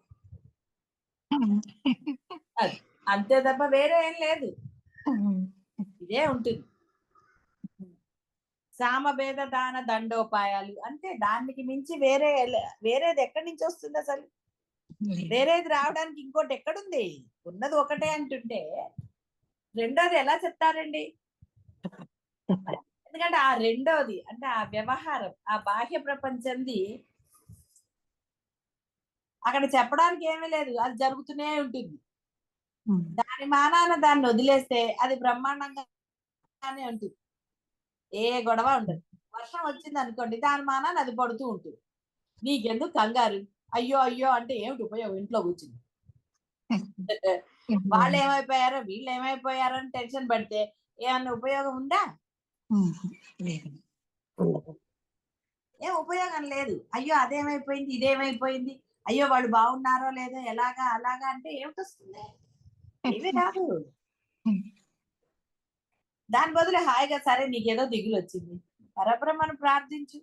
అది అంతే తప్ప వేరే ఏం లేదు, ఇదే ఉంటుంది. సామభేద దాన దండోపాయాలు అంటే దానికి మించి వేరేది ఎక్కడి నుంచి వస్తుంది అసలు? వేరేది రావడానికి ఇంకోటి ఎక్కడుంది? ఉన్నది ఒకటే అంటుంటే రెండోది ఎలా చెప్తారండి? ఎందుకంటే ఆ రెండోది అంటే ఆ వ్యవహారం, ఆ బాహ్య ప్రపంచంది అక్కడ చెప్పడానికి ఏమీ లేదు, అది జరుగుతూనే ఉంటుంది. దాని మానాన దాన్ని వదిలేస్తే అది బ్రహ్మాండంగానే ఉంటుంది, ఏ గొడవ ఉండదు. వర్షం వచ్చింది అనుకోండి, దాని మానాన్ని అది పడుతూ ఉంటుంది. నీకెందుకు కంగారు? అయ్యో అయ్యో అంటే ఏమిటి ఉపయోగం? ఇంట్లో కూర్చుంది. వాళ్ళు ఏమైపోయారో వీళ్ళు ఏమైపోయారో అని టెన్షన్ పడితే ఏమన్నా ఉపయోగం ఉందా? ఏం ఉపయోగం లేదు. అయ్యో అదేమైపోయింది, ఇదేమైపోయింది, అయ్యో వాళ్ళు బాగున్నారో లేదో, ఎలాగా అలాగా అంటే ఏమిటి వస్తుంది? ఏమీ రాదు. దాని బదులు హాయిగా సరే నీకేదో దిగులు వచ్చింది, పరబ్రహ్మను ప్రార్థించు,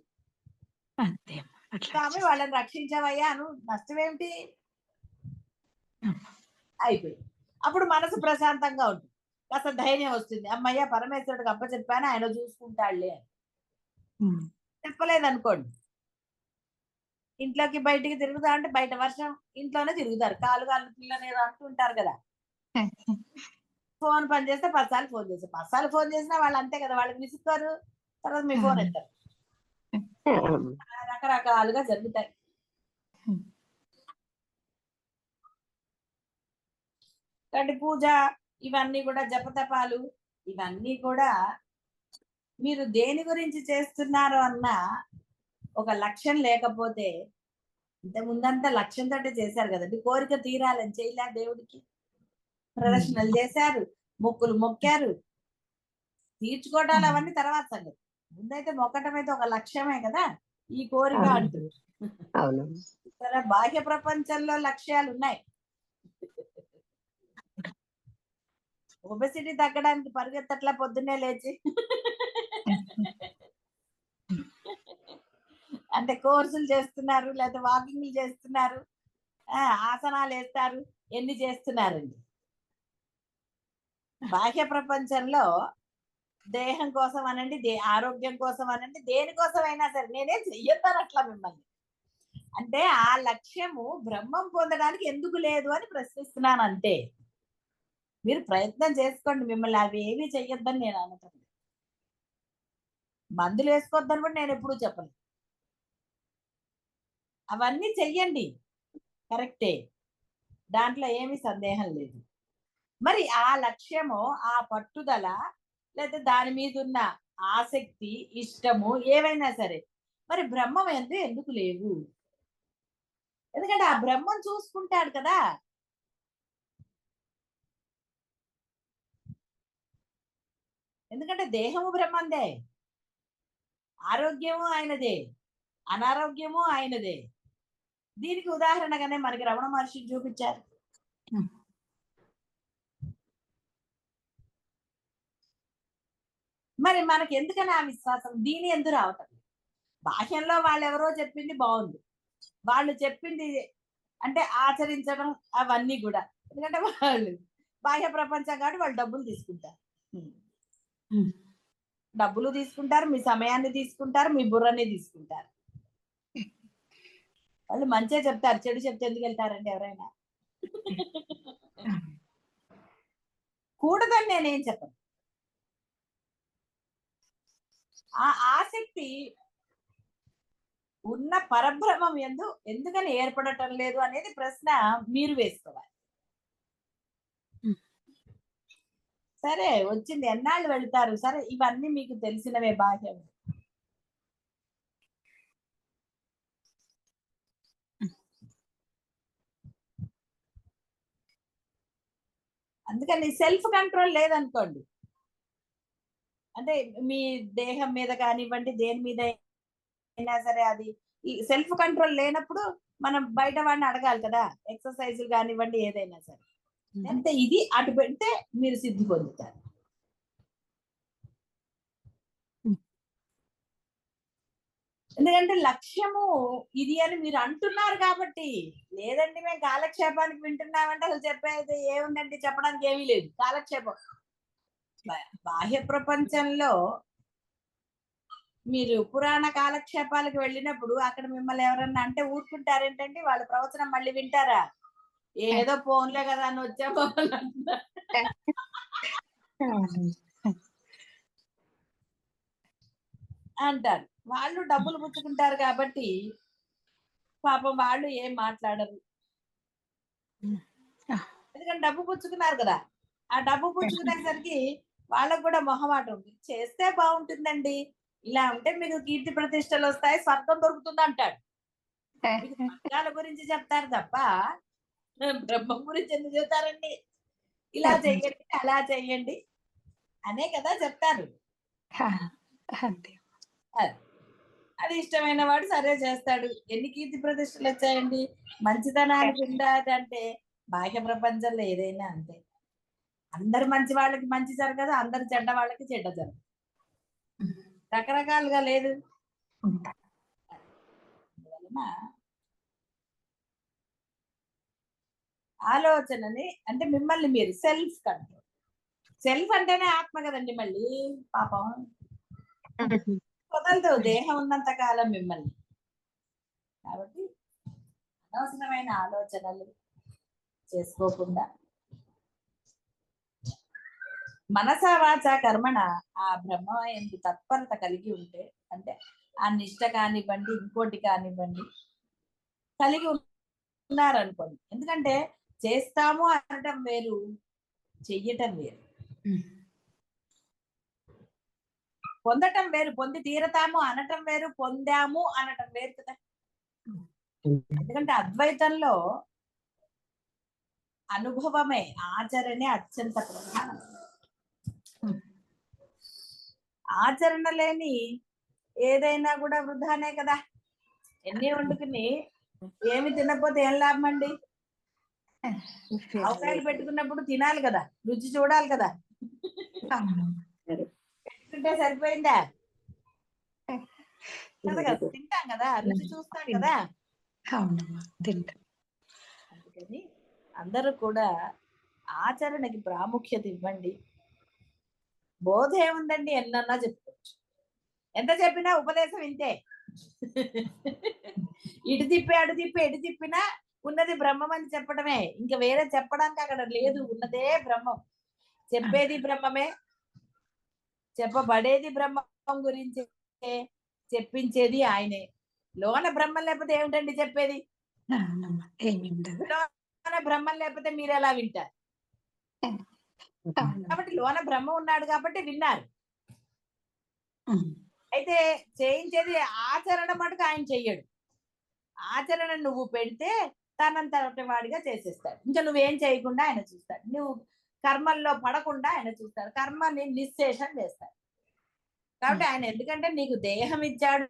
అంతే అట్లా స్వామి వాళ్ళని రక్షించవయ్యా అను, నష్టం ఏమిటి? అయిపోయింది. అప్పుడు మనసు ప్రశాంతంగా ఉంటుంది, కాస్త ధైర్యం వస్తుంది, అమ్మయ్య పరమేశ్వరుడికి అప్పచెప్పాను, ఆయన చూసుకుంటాడులే అని. చెప్పలేదనుకోండి, ఇంట్లోకి బయటికి తిరుగుతా అంటే బయట వర్షం, ఇంట్లోనే తిరుగుతారు, కాలు పిల్లని ఏదో అంటుంటారు కదా. ఫోన్ పని చేస్తే 10 సార్లు ఫోన్ చేస్తారు, 10 సార్లు ఫోన్ చేసినా వాళ్ళు అంతే కదా, వాళ్ళకి విసుక్కోరు, తర్వాత మీ ఫోన్ ఎత్తారు. అలా రకరకాలుగా జరుగుతాయి. కాబట్టి పూజ ఇవన్నీ కూడా, జపతపాలు ఇవన్నీ కూడా మీరు దేని గురించి చేస్తున్నారు అన్న ఒక లక్ష్యం లేకపోతే, ఇంత ముందంతా లక్ష్యంతో చేశారు కదండి, కోరిక తీరాలని చేయలే, దేవుడికి ప్రదర్శనలు చేశారు, మొక్కులు మొక్కారు, తీర్చుకోవటాలు అవన్నీ తర్వాత సంగతి. ముందైతే మొక్కటం అయితే ఒక లక్ష్యమే కదా ఈ కోరిక అంటూ. అవును. సరే బాహ్య ప్రపంచంలో లక్ష్యాలు ఉన్నాయి. ఒబెసిటీ తగ్గడానికి పరిగెత్తట్లా పొద్దున్నే లేచి అంటే కోర్సులు చేస్తున్నారు, లేకపోతే వాకింగ్లు చేస్తున్నారు, ఆసనాలు వేస్తారు, ఎన్ని చేస్తున్నారండి. బాహ్య ప్రపంచంలో దేహం కోసం అనండి, ఆరోగ్యం కోసం అనండి, దేనికోసం అయినా సరే నేనేం చెయ్యొద్దాను అట్లా మిమ్మల్ని. అంటే ఆ లక్ష్యము బ్రహ్మం పొందడానికి ఎందుకు లేదు అని ప్రశ్నిస్తున్నాను అంతే. మీరు ప్రయత్నం చేసుకోండి, మిమ్మల్ని అవి ఏమీ చెయ్యొద్దని నేను అనటం. మందులు వేసుకోవద్దని కూడా నేను ఎప్పుడూ చెప్పను. అవన్నీ చెయ్యండి, కరెక్టే, దాంట్లో ఏమీ సందేహం లేదు. మరి ఆ లక్ష్యము, ఆ పట్టుదల, లేదా దాని మీద ఉన్న ఆసక్తి, ఇష్టము ఏవైనా సరే మరి బ్రహ్మం ఎందుకు లేవు? ఎందుకంటే ఆ బ్రహ్మం చూసుకుంటాడు కదా. ఎందుకంటే దేహము బ్రహ్మందే, ఆరోగ్యము ఆయనదే, అనారోగ్యము ఆయనదే. దీనికి ఉదాహరణగానే మనకి రమణ మహర్షి చూపించారు. మరి మనకి ఎందుకని ఆ విశ్వాసం? దీని ఎందుకు రావటం? బాహ్యంలో వాళ్ళు ఎవరో చెప్పింది బాగుంది, వాళ్ళు చెప్పింది అంటే ఆచరించడం అవన్నీ కూడా, ఎందుకంటే వాళ్ళు బాహ్య ప్రపంచం కాబట్టి వాళ్ళు డబ్బులు తీసుకుంటారు, డబ్బులు తీసుకుంటారు, మీ సమయాన్ని తీసుకుంటారు, మీ బుర్రని తీసుకుంటారు. వాళ్ళు మంచిగా చెప్తారు, చెడు చెప్తే ఎందుకు వెళ్తారండి ఎవరైనా? కూడదని నేనేం చెప్పను. ఆ ఆసక్తి ఉన్న పరబ్రహ్మం ఎందుకని ఏర్పడటం లేదు అనేది ప్రశ్న మీరు వేసుకోవాలి. సరే వచ్చింది, ఎన్నాళ్ళు వెళ్తారు, సరే ఇవన్నీ మీకు తెలిసినవే బాహ్యం. అందుకని సెల్ఫ్ కంట్రోల్ లేదనుకోండి, అంటే మీ దేహం మీద కానివ్వండి, దేని మీద అయినా సరే అది సెల్ఫ్ కంట్రోల్ లేనప్పుడు మనం బయట వాడిని అడగాలి కదా, ఎక్సర్సైజులు కానివ్వండి ఏదైనా సరే. అంటే ఇది అటు పెడితే మీరు సిద్ధి పొందుతారు. ఎందుకంటే లక్ష్యము ఇది అని మీరు అంటున్నారు కాబట్టి. లేదండి మేము కాలక్షేపానికి వింటున్నామంటే అసలు చెప్పేది ఏముందండి, చెప్పడానికి ఏమీ లేదు. కాలక్షేపం బాహ్య ప్రపంచంలో మీరు పురాణ కాలక్షేపాలకు వెళ్ళినప్పుడు అక్కడ మిమ్మల్ని ఎవరన్నా అంటే ఊరుకుంటారేంటండి? వాళ్ళ ప్రవచనం మళ్ళీ వింటారా? ఏదో ఫోన్లే కదా అని వచ్చాము అంటారు. వాళ్ళు డబ్బులు పుచ్చుకుంటారు కాబట్టి పాపం వాళ్ళు ఏం మాట్లాడరు. ఎందుకంటే డబ్బు పుచ్చుకున్నారు కదా. ఆ డబ్బు పుచ్చుకునేసరికి వాళ్ళకు కూడా మొహమాట ఉంది. చేస్తే బాగుంటుందండి, ఇలా ఉంటే మీకు కీర్తి ప్రతిష్టలు వస్తాయి, స్వర్గం దొరుకుతుంది అంటాడు. మీకు స్వర్గాల గురించి చెప్తారు తప్ప బ్రహ్మం గురించి ఎందుకు చెప్తారండి? ఇలా చెయ్యండి, అలా చెయ్యండి అనే కదా చెప్తారు. అది ఇష్టమైన వాడు సరే చేస్తాడు. ఎన్ని కీర్తి ప్రతిష్టలు వచ్చాయండి? మంచితనానికి ఉండాలంటే బాహ్య ప్రపంచంలో ఏదైనా అంతే. అందరు మంచి వాళ్ళకి మంచి జరగదు, అందరు చెడ్డ వాళ్ళకి చెడ్డ జరగదు. రకరకాలుగా లేదు. అందువలన ఆలోచనని అంటే మిమ్మల్ని మీరు సెల్ఫ్ కంట్రోల్. సెల్ఫ్ అంటేనే ఆత్మ కదండి. మళ్ళీ పాపం వదలదు దేహం ఉన్నంత కాలం మిమ్మల్ని. కాబట్టి అనవసరమైన ఆలోచనలు చేసుకోకుండా మనస వాచ కర్మణ ఆ బ్రహ్మ ఎందు తత్పరత కలిగి ఉంటే, అంటే ఆ నిష్ట కానివ్వండి, ఇంకోటి కానివ్వండి కలిగి ఉన్నారనుకోండి. ఎందుకంటే చేస్తాము అనటం వేరు, చెయ్యటం వేరు. పొందటం వేరు, పొంది తీరతాము అనటం వేరు, పొందాము అనటం వేరు కదా. ఎందుకంటే అద్వైతంలో అనుభవమే, ఆచరణే అత్యంత ప్రధానం. ఆచరణ లేని ఏదైనా కూడా వృధానే కదా. ఎన్ని వండుకుని ఏమి తినకపోతే ఏం లాభం అండి? అవకాయలు పెట్టుకున్నప్పుడు తినాలి కదా, రుచి చూడాలి కదా. పెట్టుకుంటే సరిపోయిందా? తింటాం కదా, రుచి చూస్తాం కదా. అందుకని అందరూ కూడా ఆచరణకి ప్రాముఖ్యత ఇవ్వండి. బోధ ఏముందండి, ఎన్నన్నా చెప్పుకోవచ్చు. ఎంత చెప్పినా ఉపదేశం ఇంతే. ఇటు తిప్పి అటు తిప్పి ఎటు తిప్పినా ఉన్నది బ్రహ్మం అని చెప్పడమే. ఇంకా వేరే చెప్పడానికి అక్కడ లేదు. ఉన్నదే బ్రహ్మం, చెప్పేది బ్రహ్మమే, చెప్పబడేది బ్రహ్మం గురించి, చెప్పించేది ఆయనే. లోన బ్రహ్మం లేకపోతే ఏమిటండి చెప్పేది? లోన బ్రహ్మం లేకపోతే మీరు ఎలా వింటారు? కాబట్టి లోన బ్రహ్మ ఉన్నాడు కాబట్టి విన్నారు. అయితే చేయించేది ఆచరణ మటుకు ఆయన చెయ్యడు. ఆచరణ నువ్వు పెడితే తనంతటి వాడిగా చేసేస్తాడు. ఇంకా నువ్వేం చేయకుండా ఆయన చూస్తాడు. నువ్వు కర్మల్లో పడకుండా ఆయన చూస్తాడు. కర్మని నిశ్శేషం చేస్తాడు. కాబట్టి ఆయన ఎందుకంటే నీకు దేహం ఇచ్చాడు,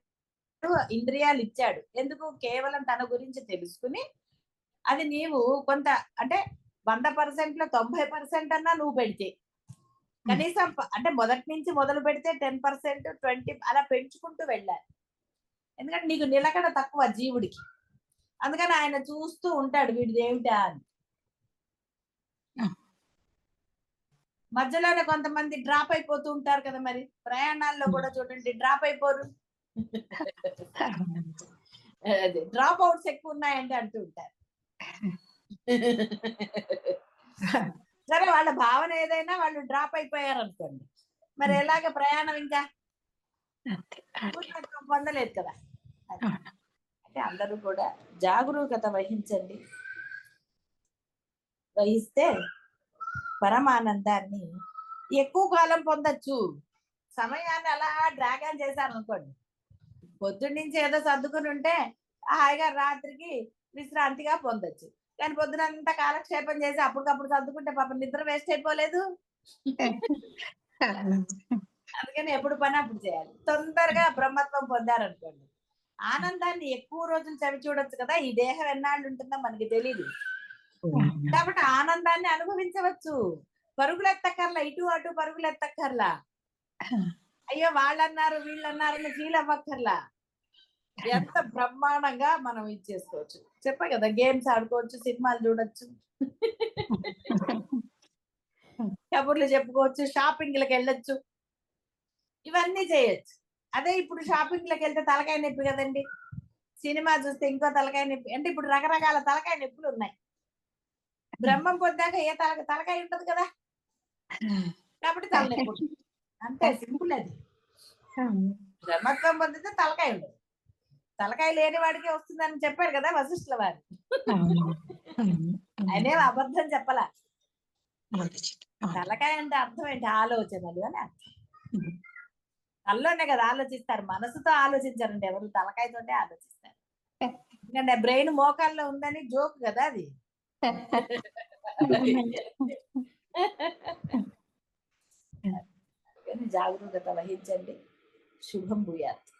ఇంద్రియాలు ఇచ్చాడు. ఎందుకు? కేవలం తన గురించి తెలుసుకుని అది నీవు కొంత అంటే 100%లో 90% అన్నా నువ్వు పెడితే కనీసం అంటే మొదటి నుంచి మొదలు పెడితే 10%, 20 అలా పెంచుకుంటూ వెళ్ళాలి. ఎందుకంటే నీకు నిలకడ తక్కువ జీవుడికి. అందుకని ఆయన చూస్తూ ఉంటాడు వీడిది ఏమిటా అని. మధ్యలోనే కొంతమంది డ్రాప్ అయిపోతూ ఉంటారు కదా. మరి ప్రయాణాల్లో కూడా చూడండి, డ్రాప్ అయిపోరు. అదే డ్రాప్ అవుట్స్ ఎక్కువ ఉన్నాయంటే అంటూ ఉంటారు. సరే, వాళ్ళ భావన ఏదైనా వాళ్ళు డ్రాప్ అయిపోయారు అనుకోండి, మరి ఎలాగ ప్రయాణం ఇంకా పొందలేదు కదా. అంటే అందరూ కూడా జాగరూకత వహించండి. వహిస్తే పరమానందాన్ని ఎక్కువ కాలం పొందొచ్చు. సమయాన్ని అలా డ్రాగన్ చేశారు అనుకోండి, పొద్దున్న నుంచి ఏదో సర్దుకుని ఉంటే హాయిగా రాత్రికి విశ్రాంతిగా పొందొచ్చు. కానీ పొద్దునంతా కాలక్షేపం చేసి అప్పటికప్పుడు సర్దుకుంటే పాపం నిద్ర వేస్ట్ అయిపోలేదు. అందుకని ఎప్పుడు పని అప్పుడు చేయాలి. తొందరగా బ్రహ్మత్వం పొందారనుకోండి, ఆనందాన్ని ఎక్కువ రోజులు చవి చూడొచ్చు కదా. ఈ దేహం ఎన్నాళ్ళు ఉంటుందో మనకి తెలియదు, కాబట్టి ఆనందాన్ని అనుభవించవచ్చు. పరుగులెత్తక్కర్లా, ఇటు అటు పరుగులెత్తక్కర్లా. అయ్యో వాళ్ళన్నారు వీళ్ళన్నారని ఫీల్ అవ్వక్కర్లా. ఎంత బ్రహ్మాండంగా మనం ఇది చేసుకోవచ్చు. చెప్పా కదా, గేమ్స్ ఆడుకోవచ్చు, సినిమాలు చూడొచ్చు, కబుర్లు చెప్పుకోవచ్చు, షాపింగ్లకు వెళ్ళొచ్చు, ఇవన్నీ చేయొచ్చు. అదే ఇప్పుడు షాపింగ్లకు వెళ్తే తలకాయ నొప్పి కదండి, సినిమా చూస్తే ఇంకో తలకాయ నొప్పి. అంటే ఇప్పుడు రకరకాల తలకాయ నొప్పులు ఉన్నాయి. బ్రహ్మం పొందాక ఏ తలకాయ ఉంటది కదా, కాబట్టి తలనొప్పి ఉంటుంది. అంతే, సింపుల్ అది. బ్రహ్మత్వం పొందితే తలకాయ ఉండదు. తలకాయ లేని వాడికే వస్తుందని చెప్పారు కదా వశిష్ఠుల వారు. ఆయనేం అబద్ధం చెప్పలా. తలకాయ అంటే అర్థం ఏంటి? ఆలోచనలు అని అర్థం. తల్లోనే కదా ఆలోచిస్తారు, మనసుతో ఆలోచించారండి ఎవరు, తలకాయతోనే ఆలోచిస్తారు. ఎందుకంటే బ్రెయిన్ మోకాల్లో ఉందని జోక్ కదా అది. జాగ్రత్త వహించండి. శుభం భూయాత్.